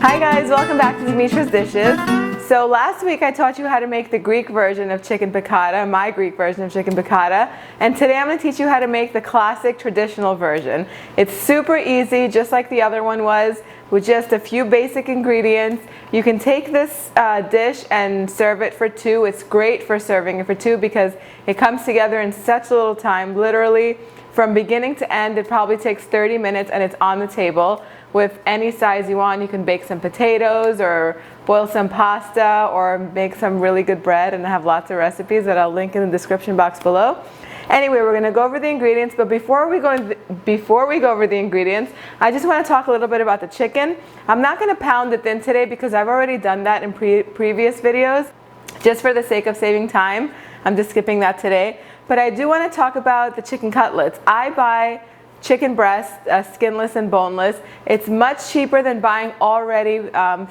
Hi guys, welcome back to Dimitra's Dishes. So last week I taught you how to make the Greek version of chicken piccata, my Greek version of chicken piccata, and today I'm going to teach you how to make the classic traditional version. It's super easy, just like the other one was, with just a few basic ingredients. You can take this dish and serve it for two. It's great for serving it for two because it comes together in such little time. Literally from beginning to end it probably takes 30 minutes and it's on the table with any size you want. You can bake some potatoes or boil some pasta or make some really good bread, and I have lots of recipes that I'll link in the description box below. Anyway, we're going to go over the ingredients, but before we go over the ingredients, I just want to talk a little bit about the chicken. I'm not going to pound it thin today because I've already done that in previous videos. Just for the sake of saving time, I'm just skipping that today. But I do want to talk about the chicken cutlets. I buy chicken breast, skinless and boneless. It's much cheaper than buying already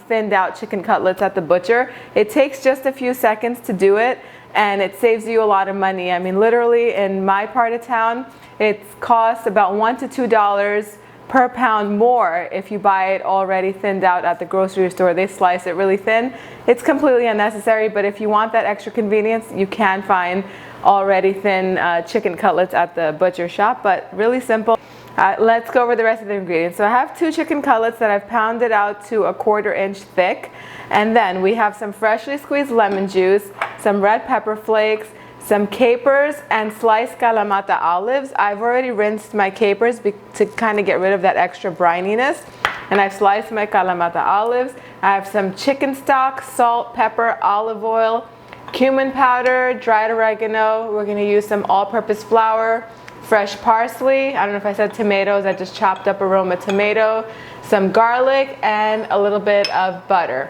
thinned out chicken cutlets at the butcher. It takes just a few seconds to do it, and it saves you a lot of money. I mean, literally in my part of town, it costs about $1 to $2 per pound more if you buy it already thinned out at the grocery store. They slice it really thin. It's completely unnecessary, but if you want that extra convenience, you can find already thin chicken cutlets at the butcher shop, but really simple. Let's go over the rest of the ingredients. So I have 2 chicken cutlets that I've pounded out to a 1/4 inch thick, and then we have some freshly squeezed lemon juice, some red pepper flakes, some capers, and sliced Kalamata olives. I've already rinsed my capers to kind of get rid of that extra brininess, and I've sliced my Kalamata olives. I have some chicken stock, salt, pepper, olive oil, cumin powder, dried oregano. We're going to use some all-purpose flour, fresh parsley. I don't know if I said tomatoes. I just chopped up a Roma tomato, some garlic, and a little bit of butter.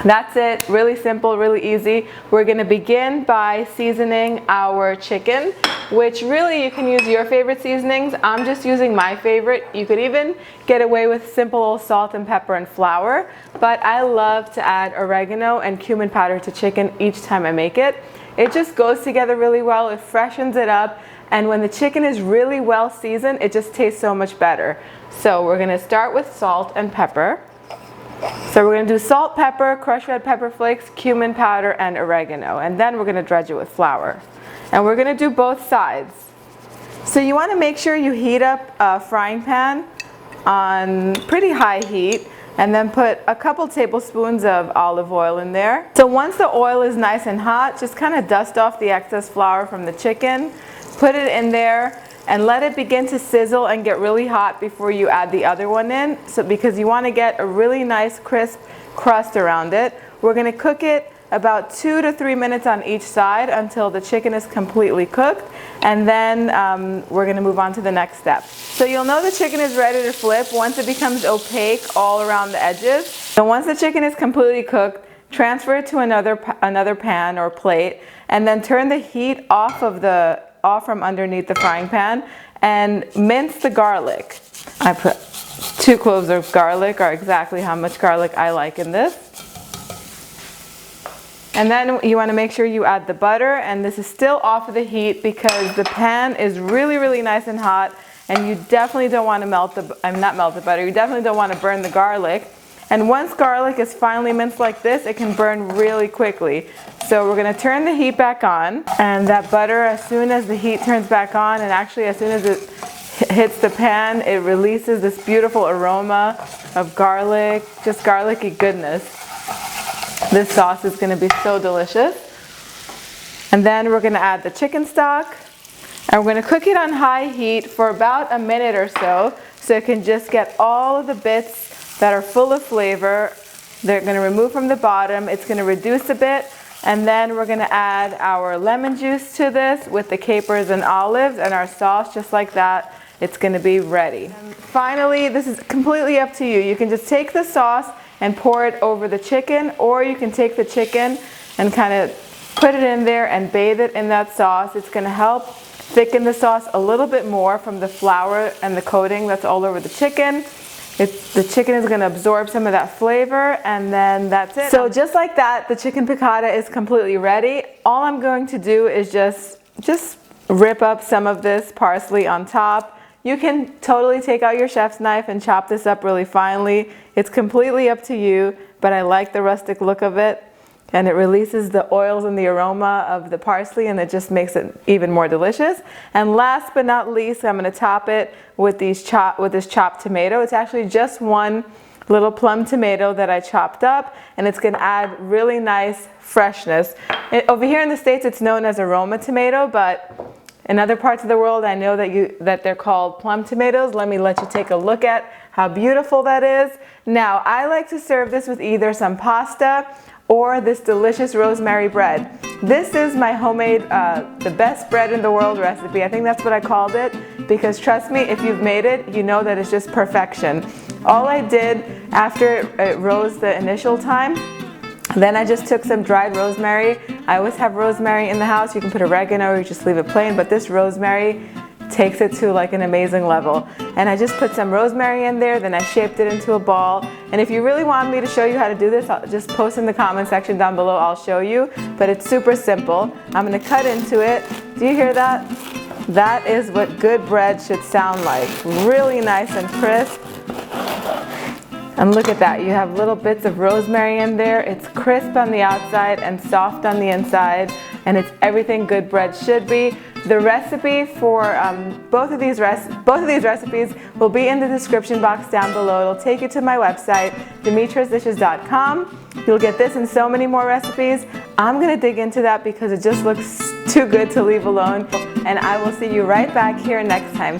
That's it. Really simple, really easy. We're going to begin by seasoning our chicken, which really you can use your favorite seasonings. I'm just using my favorite. You could even get away with simple old salt and pepper and flour, but I love to add oregano and cumin powder to chicken each time I make it. It just goes together really well. It freshens it up, and when the chicken is really well seasoned, it just tastes so much better. So we're going to start with salt and pepper. So we're going to do salt, pepper, crushed red pepper flakes, cumin powder, and oregano. And then we're going to dredge it with flour. And we're going to do both sides. So you want to make sure you heat up a frying pan on pretty high heat, and then put a couple tablespoons of olive oil in there. So once the oil is nice and hot, just kind of dust off the excess flour from the chicken, put it in there, and let it begin to sizzle and get really hot before you add the other one in. So because you want to get a really nice crisp crust around it. We're going to cook it about 2 to 3 minutes on each side until the chicken is completely cooked, and then we're going to move on to the next step. So you'll know the chicken is ready to flip once it becomes opaque all around the edges. So once the chicken is completely cooked, transfer it to another pan or plate, and then turn the heat off from underneath the frying pan and mince the garlic. I put 2 cloves of garlic, or exactly how much garlic I like in this. And then you want to make sure you add the butter, and this is still off of the heat because the pan is really, really nice and hot, and you definitely don't want to you definitely don't want to burn the garlic. And once garlic is finely minced like this, it can burn really quickly. So we're going to turn the heat back on, and that butter, as soon as the heat turns back on, and actually as soon as it hits the pan, it releases this beautiful aroma of garlic, just garlicky goodness. This sauce is going to be so delicious. And then we're going to add the chicken stock, and we're going to cook it on high heat for about a minute or so it can just get all of the bits that are full of flavor. They're going to remove from the bottom. It's going to reduce a bit, and then we're going to add our lemon juice to this with the capers and olives and our sauce. Just like that, it's going to be ready. And finally, this is completely up to you. You can just take the sauce and pour it over the chicken, or you can take the chicken and kind of put it in there and bathe it in that sauce. It's going to help thicken the sauce a little bit more from the flour and the coating that's all over the chicken. The chicken is going to absorb some of that flavor, and then that's it. So just like that, the chicken piccata is completely ready. All I'm going to do is just rip up some of this parsley on top, You can totally take out your chef's knife and chop this up really finely. It's completely up to you, but I like the rustic look of it. And it releases the oils and the aroma of the parsley, and it just makes it even more delicious. And last but not least, I'm going to top it with this chopped tomato. It's actually just one little plum tomato that I chopped up, and it's going to add really nice freshness. Over here in the States, it's known as a Roma tomato, but in other parts of the world, I know that they're called plum tomatoes. Let me let you take a look at how beautiful that is. Now, I like to serve this with either some pasta or this delicious rosemary bread. This is my homemade, the best bread in the world recipe. I think that's what I called it, because trust me, if you've made it, you know that it's just perfection. All I did after it rose the initial time, then I just took some dried rosemary. I always have rosemary in the house. You can put oregano or you just leave it plain, but this rosemary takes it to like an amazing level. And I just put some rosemary in there, then I shaped it into a ball. And if you really want me to show you how to do this, I'll just post in the comment section down below, I'll show you. But it's super simple. I'm gonna cut into it. Do you hear that? That is what good bread should sound like. Really nice and crisp. And look at that, you have little bits of rosemary in there. It's crisp on the outside and soft on the inside, and it's everything good bread should be. The recipe for both of these recipes will be in the description box down below. It'll take you to my website, dimitrasdishes.com. You'll get this and so many more recipes. I'm gonna dig into that because it just looks too good to leave alone. And I will see you right back here next time.